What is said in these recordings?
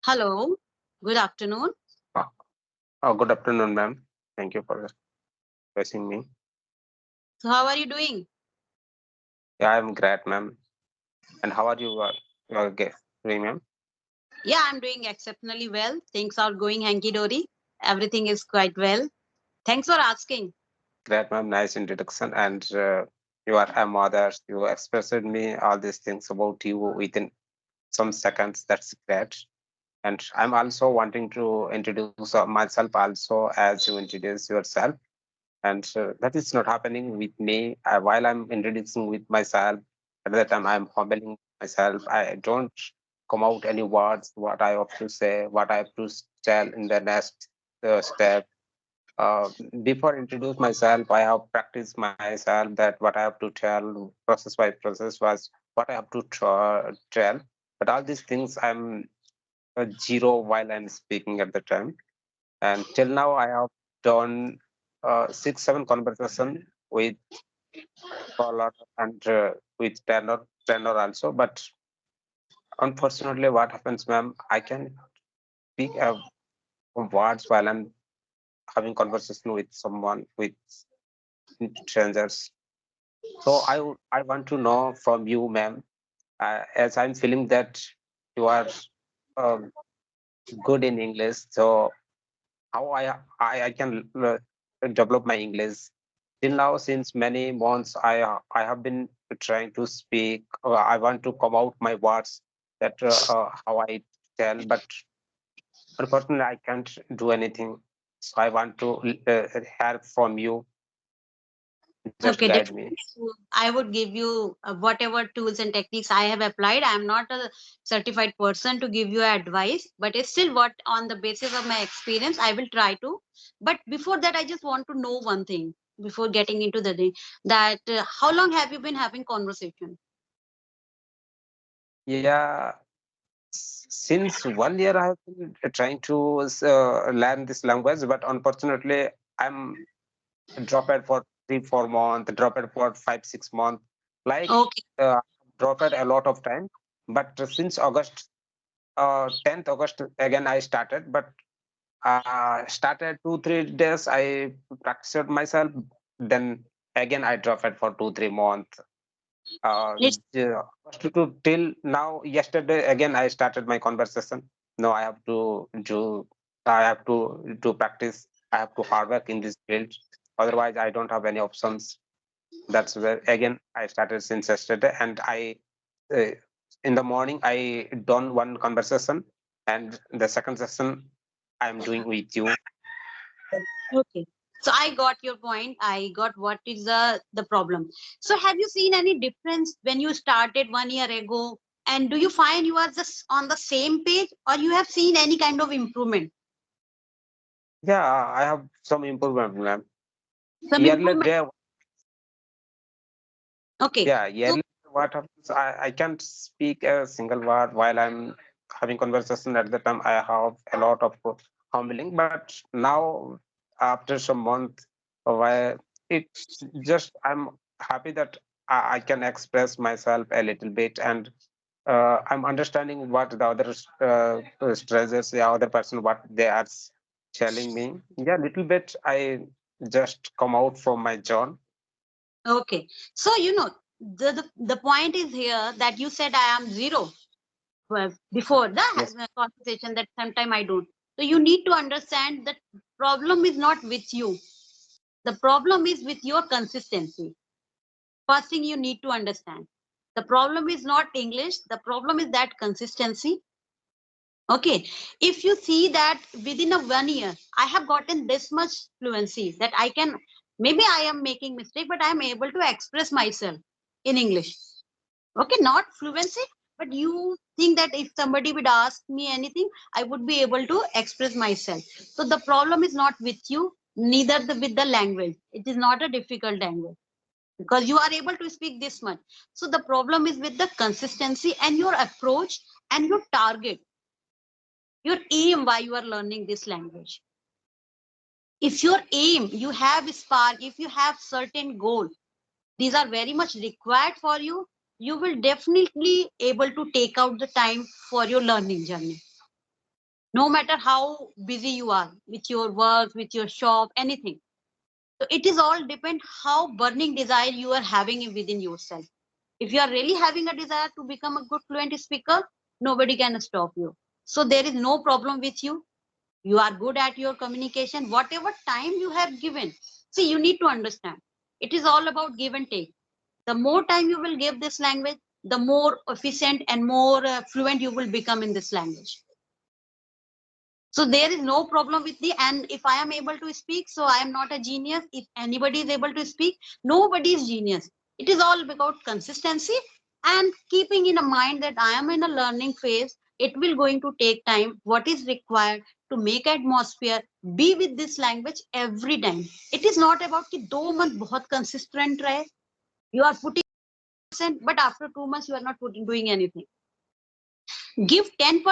Hello, good afternoon. Uh, Good afternoon, ma'am. Thank you for addressing me. So, how are you doing? Yeah, I'm great, ma'am. And how are you, doing, ma'am? Yeah, I'm doing exceptionally well. Things are going hanky dory. Everything is quite well. Thanks for asking. Great, ma'am. Nice introduction. And you are a mother. You expressed me all these things about you within some seconds. That's great. And I'm also wanting to introduce myself also as you introduce yourself. And that is not happening with me while I'm introducing with myself. At that time, I'm humbling myself. I don't come out any words, what I have to say, what I have to tell in the next step. Uh, Before introduce myself, I have practiced myself that what I have to tell, process by process was what I have to tell. But all these things, I'm zero while I'm speaking at the time. And till now, I have done six, seven conversation with caller and with tenor also. But unfortunately, what happens, ma'am? I can speak words while I'm having conversation with someone with strangers. So I want to know from you, ma'am, as I'm feeling that you are uh, good in English. So how I can develop my English. Till now, since many months, I have been trying to speak. I want to come out my words that how I tell, but unfortunately, I can't do anything. So I want to hear from you. Just Okay, guide me. definitely. I would give you whatever tools and techniques I have applied. I'm not a certified person to give you advice, but it's still what on the basis of my experience, I will try to. But before that, I just want to know one thing before getting into the day that how long have you been having conversation? Yeah, since 1 year I have been trying to learn this language, but unfortunately, I'm dropped for 3 4 months, dropped for 5 6 months. Like Okay. dropped a lot of time. But since August, 10th August again I started. But started 2 3 days I practiced myself. Then again I dropped for 2 3 months. It's Till now, yesterday again I started my conversation. No, I have to do. I have to practice. I have to hard work in this field. Otherwise, I don't have any options. That's where again I started since yesterday, and uh, in the morning I done one conversation, and the second session I'm doing with you. okay. So I got your point. I got what is the problem. So have you seen any difference when you started 1 year ago? And do you find you are just on the same page, or you have seen any kind of improvement? Yeah, I have some improvement, ma'am. Some Yearly improvement. day, Okay. yeah, So yearly what happens? I can't speak a single word while I'm having conversation. At the time, I have a lot of humbling, but now after some month, why it's just I'm happy that I can express myself a little bit, and I'm understanding what the other stressors, the other person, what they are telling me. Yeah, little bit. I just come out from my zone. okay. So the point is here that you said I am zero before the Yes. conversation that sometime I don't. So you need to understand that problem is not with you. The problem is with your consistency. First thing you need to understand. The problem is not English. The problem is that consistency. Okay. If you see that within a 1 year, I have gotten this much fluency that I can, maybe I am making mistake, but I am able to express myself in English. Okay. Not fluency, but you think that if somebody would ask me anything, I would be able to express myself. So the problem is not with you, neither with the language. It is not a difficult language because you are able to speak this much. So the problem is with the consistency and your approach and your target, your aim why you are learning this language. If your aim, you have spark, if you have certain goal, these are very much required for you, you will definitely able to take out the time for your learning journey. no matter how busy you are with your work, with your shop, anything. So it is all depend how burning desire you are having within yourself. If you are really having a desire to become a good fluent speaker, nobody can stop you. So there is no problem with you. You are good at your communication, whatever time you have given. See, you need to understand. It is all about give and take. The more time you will give this language, the more efficient and more fluent you will become in this language. So there is no problem with the, and if I am able to speak, so I am not a genius. If anybody is able to speak, nobody is genius. It is all about consistency and keeping in a mind that I am in a learning phase. It will going to take time. What is required to make atmosphere be with this language every time. It is not about कि 2 month बहुत consistent रहे. You are putting 10%, but after 2 months you are not putting doing anything. Give 10%,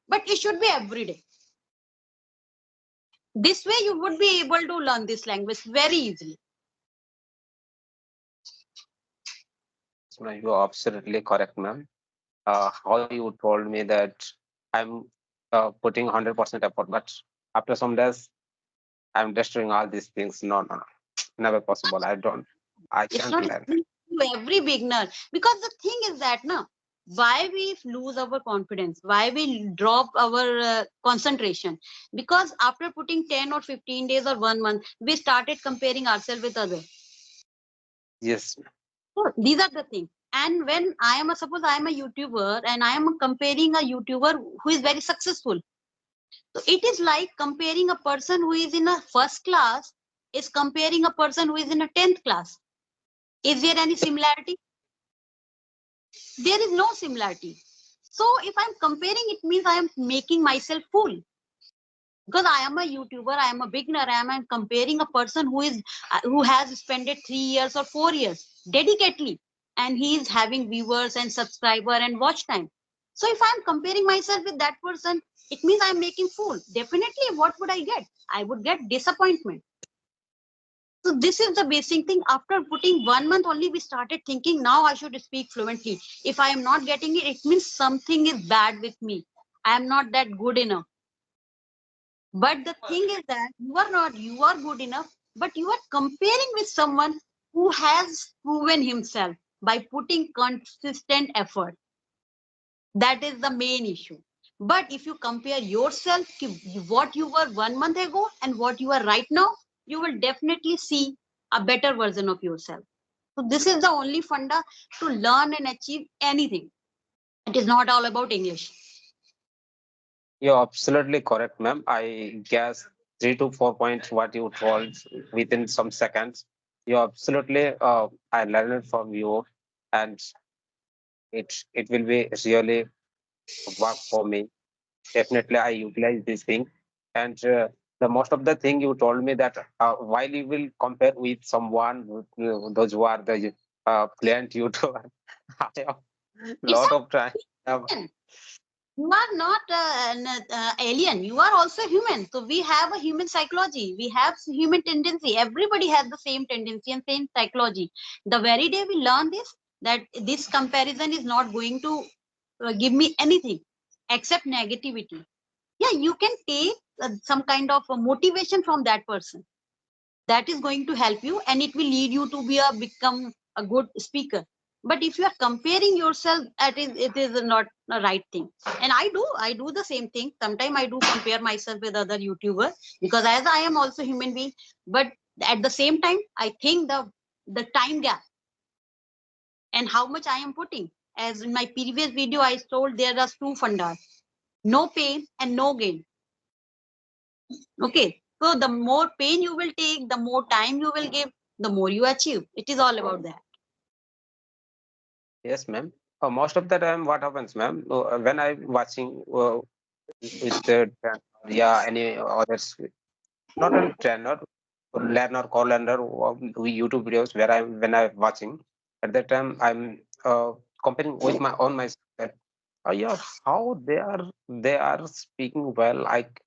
but it should be every day. This way you would be able to learn this language very easily. You are absolutely correct, ma'am. How you told me that I'm putting 100% effort, but after some days I'm destroying all these things. No, no, no, never possible. I don't. I It's can't not learn. happening to every beginner, because the thing is that no, why we lose our confidence, why we drop our concentration, because after putting 10 or 15 days or 1 month, we started comparing ourselves with others. Yes, So these are the things. And when I am a, suppose I am a YouTuber and I am comparing a YouTuber who is very successful. So it is like comparing a person who is in a first class is comparing a person who is in a 10th class. Is there any similarity? There is no similarity. So if I'm comparing, it means I am making myself fool. Because I am a YouTuber, I am a beginner, I am comparing a person who is who has spent it 3 years or 4 years dedicatedly, and he is having viewers and subscriber and watch time. So if I'm comparing myself with that person, it means I'm making fool. Definitely, what would I get? I would get disappointment. So this is the basic thing. After putting 1 month only, we started thinking now I should speak fluently. If I am not getting it, it means something is bad with me. I am not that good enough. But the thing is that you are not, you are good enough, but you are comparing with someone who has proven himself by putting consistent effort. That is the main issue. But if you compare yourself to what you were 1 month ago and what you are right now, you will definitely see a better version of yourself. So this is the only funda to learn and achieve anything. It is not all about English. you're absolutely correct, ma'am. I guess 3 to 4 points what you told within some seconds. You're absolutely. I learned it from you, and it will be really work for me. Definitely I utilize this thing. And the most of the thing you told me that while you will compare with someone those who are the client YouTuber, I have It's lot of time. a you are not an alien, you are also human. So we have a human psychology, we have human tendency, everybody has the same tendency and same psychology. The very day we learn this, that this comparison is not going to give me anything except negativity. Yeah, you can take some kind of motivation from that person, that is going to help you and it will lead you to be a become a good speaker. But if you are comparing yourself, it is not a right thing. And I do the same thing. Sometimes I do compare myself with other YouTubers, because as I am also human being. But at the same time, I think the time gap and how much I am putting, as in my previous video I told, there are two fundas: no pain and no gain. Okay, so the more pain you will take, the more time you will give, the more you achieve. It is all about that. Yes, ma'am. Most of the time, what happens, ma'am, when I'm watching with the yeah any others, not a trainer, learner, co-learner, YouTube videos where I'm when I'm watching. At that time, I'm comparing with my own myself. Yeah, how they are speaking well. Like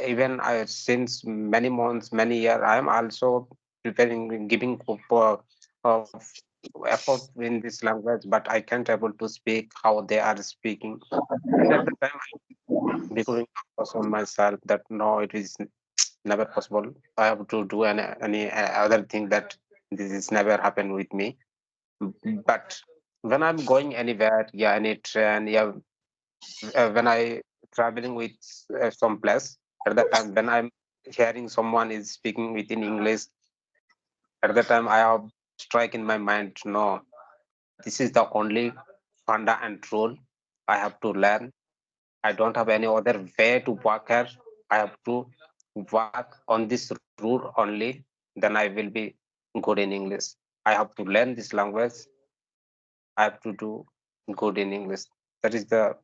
even since many months, many years, I am also preparing, giving of effort in this language, but I can't able to speak how they are speaking. And at the time, I'm becoming focus on myself that no, it is never possible. I have to do any other thing that this is never happened with me. But when I'm going anywhere, yeah, any train, yeah, when I traveling with some place, at that time when I'm hearing someone is speaking within English, at that time I have strike in my mind, no, this is the only funda and rule I have to learn. I don't have any other way to work here. I have to work on this rule only. Then I will be good in English. I have to learn this language. I have to do good in English. That is the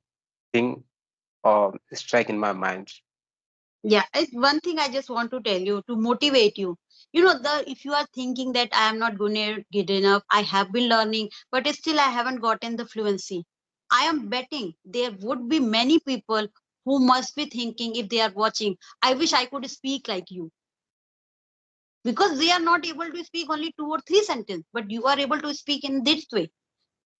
thing strike in my mind. Yeah, it's one thing I just want to tell you to motivate you. The if you are thinking that I am not good enough, I have been learning, but still I haven't gotten the fluency. I am betting there would be many people who must be thinking if they are watching, I wish I could speak like you. Because they are not able to speak only two or three sentences, but you are able to speak in this way.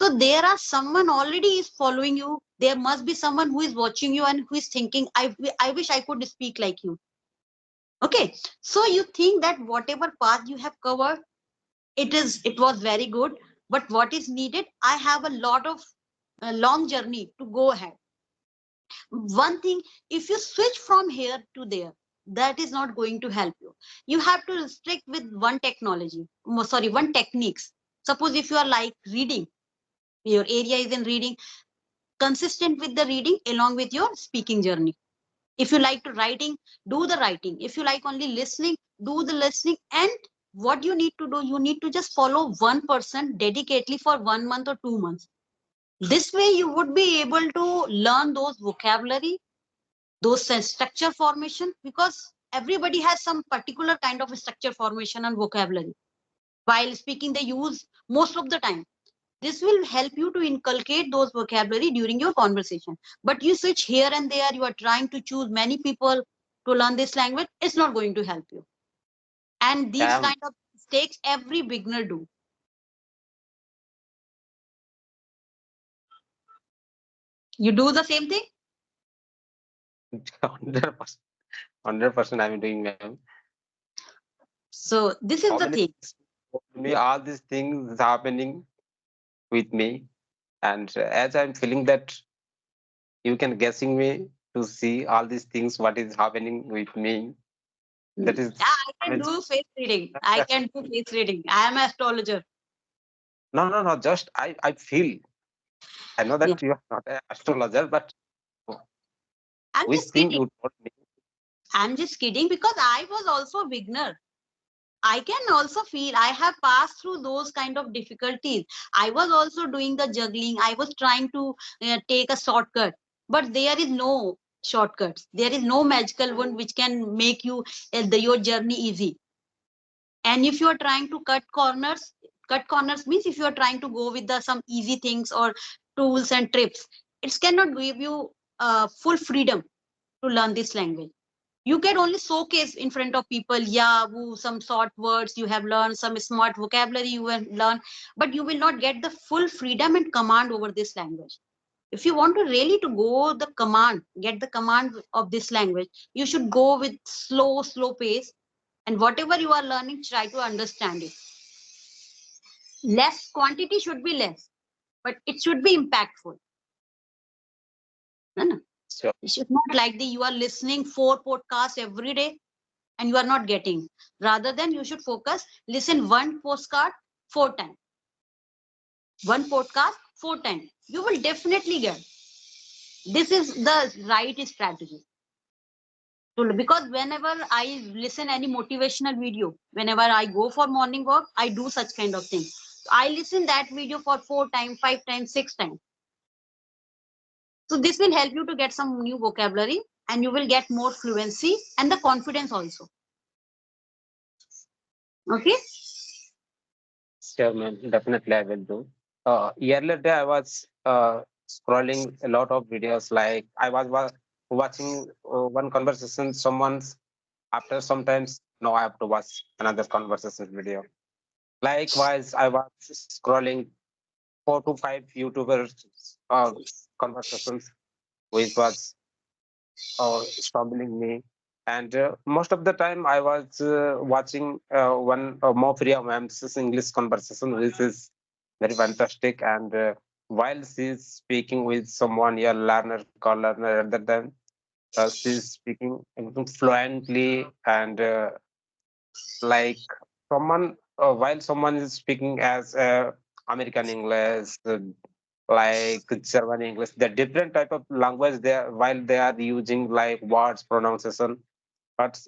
So there are someone already is following you. There must be someone who is watching you and who is thinking, I wish I could speak like you. Okay, so you think that whatever path you have covered, it was very good, but what is needed? I have a lot of long journey to go ahead. One thing, if you switch from here to there, that is not going to help you. You have to restrict with one technology, sorry, one techniques. Suppose if you are like reading, your area is in reading, consistent with the reading along with your speaking journey. If you like to writing, do the writing. If you like only listening, do the listening. And what you need to do, you need to just follow one person dedicatedly for 1 month or 2 months. This way you would be able to learn those vocabulary, those structure formation, because everybody has some particular kind of structure formation and vocabulary. While speaking, they use most of the time. This will help you to inculcate those vocabulary during your conversation. But you switch here and there, you are trying to choose many people to learn this language, it's not going to help you. And these Yeah, kind of mistakes every beginner do. You do the same thing. 100%, 100% I'm doing, ma'am. So this So is the many thing. things told me, all these things happening with me, and as I'm feeling that you can guessing me to see all these things, what is happening with me. That Yeah, is I can amazing. do face reading. I can do face reading. I am an astrologer. No, no, no. Just I feel. I know Yeah. that you are not an astrologer, but I'm which just thing kidding. you told me? I'm just kidding because I was also a beginner. I can also feel I have passed through those kind of difficulties. I was also doing the juggling. I was trying to take a shortcut, but there is no shortcuts. There is no magical one which can make your journey easy. And if you are trying to cut corners means if you are trying to go with the some easy things or tools and trips, it cannot give you full freedom to learn this language. You can only showcase in front of people, yeah, some short words you have learned, some smart vocabulary you have learned, but you will not get the full freedom and command over this language. If you want to really to go the command, get the command of this language, you should go with slow pace, and whatever you are learning, try to understand it. Less quantity should be less, but it should be impactful. No, no. So It should not like you are listening 4 podcasts every day and you are not getting. Rather than you should focus, listen one postcard 4 times, one podcast 4 times. You will definitely get. This is the right strategy. So, because whenever I listen any motivational video, whenever I go for morning walk, I do such kind of thing. I listen that video for 4 times, 5 times, 6 times. So this will help you to get some new vocabulary and you will get more fluency and the confidence also. Okay. sure, ma'am. Definitely I will do. Earlier day I was scrolling a lot of videos. Like I was watching one conversation. Someone's after sometimes no, I have to watch another conversation video. Likewise, I was scrolling 4 to 5 YouTubers conversations, which was troubling me. And most of the time, I was watching one more Priya ma'am's English conversation, which is very fantastic. And while she's speaking with someone, a learner, called learner, rather than she's speaking fluently and like someone while someone is speaking as American English, like German English, the different type of language there while they are using like words pronunciation. But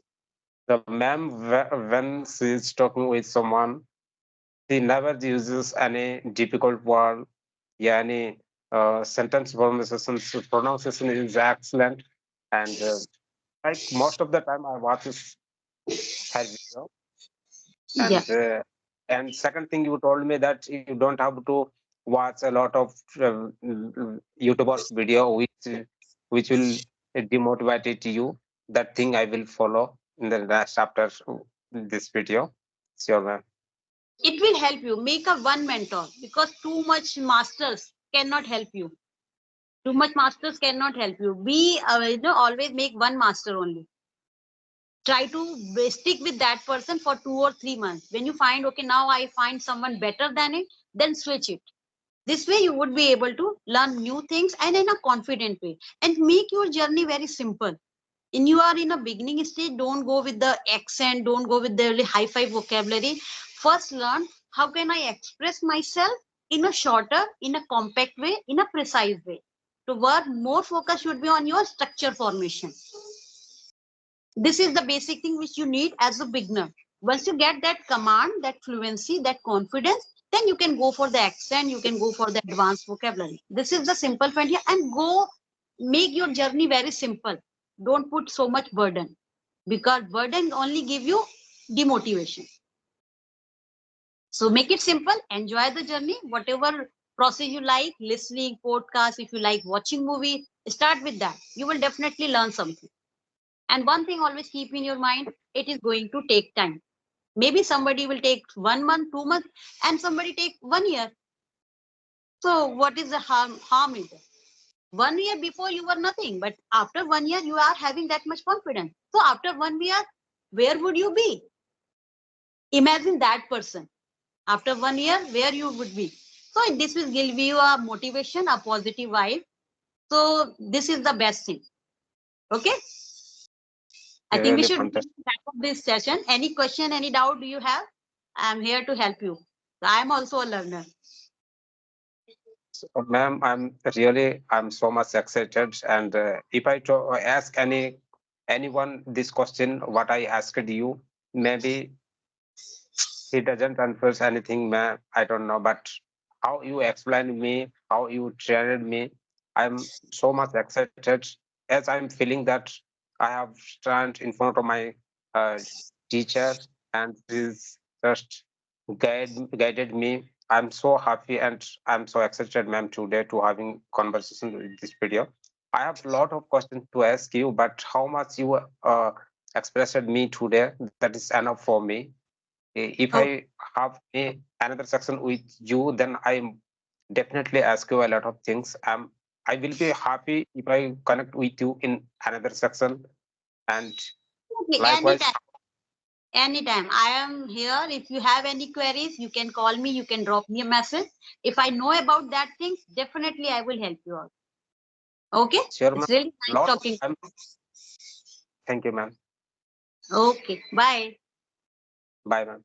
the ma'am when she is talking with someone, she never uses any difficult word. Yeah, any sentence pronunciation. Pronunciation is excellent, and like most of the time I watch her video. Yeah. And second thing, you told me that you don't have to watch a lot of YouTubers video which will demotivate you. That thing I will follow in the next after this video. Sure, ma'am. It will help you. Make a one mentor because too much masters cannot help you. Too much masters cannot help you. Be always make one master only. Try to stick with that person for 2 or 3 months. When you find, okay, now I find someone better than it, then switch it. This way you would be able to learn new things and in a confident way and make your journey very simple. In you are in a beginning stage, don't go with the accent, don't go with the really high-fi vocabulary. First learn how can I express myself in a shorter, in a compact way, in a precise way. To work, more focus should be on your structure formation. This is the basic thing which you need as a beginner. Once you get that command, that fluency, that confidence, then you can go for the accent, you can go for the advanced vocabulary. This is the simple point here, and go make your journey very simple. Don't put so much burden because burden only give you demotivation. So make it simple, enjoy the journey, whatever process you like, listening, podcast, if you like watching movie, start with that. You will definitely learn something. And one thing always keep in your mind, it is going to take time. Maybe somebody will take 1 month, 2 months, and somebody take 1 year. So what is the harm in that? 1 year before you were nothing, but after 1 year you are having that much confidence. So after 1 year, where would you be? Imagine that person. After 1 year, where you would be. So this will give you a motivation, a positive vibe. So this is the best thing. Okay. I think we Really should fantastic. wrap up this session. Any question, any doubt do you have? I'm here to help you. I'm also a learner. So, ma'am, I'm so much excited. And if I ask anyone this question, what I asked you, maybe he doesn't confess anything, man. I don't know, but how you explained me, how you trained me, I'm so much excited as I'm feeling that I have stand in front of my uh, teacher and he's just guided me. I'm so happy and I'm so excited, ma'am, today to having conversation with this video. I have a lot of questions to ask you, but how much you expressed me today, that is enough for me. If Oh, I have another section with you, then I definitely ask you a lot of things. I will be happy if I connect with you in another section. And okay, likewise, anytime. Anytime. I am here. If you have any queries, you can call me, you can drop me a message. If I know about that thing, definitely I will help you out. Okay? sure, It's ma'am. really nice Lot of talking. time. Thank you, ma'am. Okay. Bye. Bye, ma'am.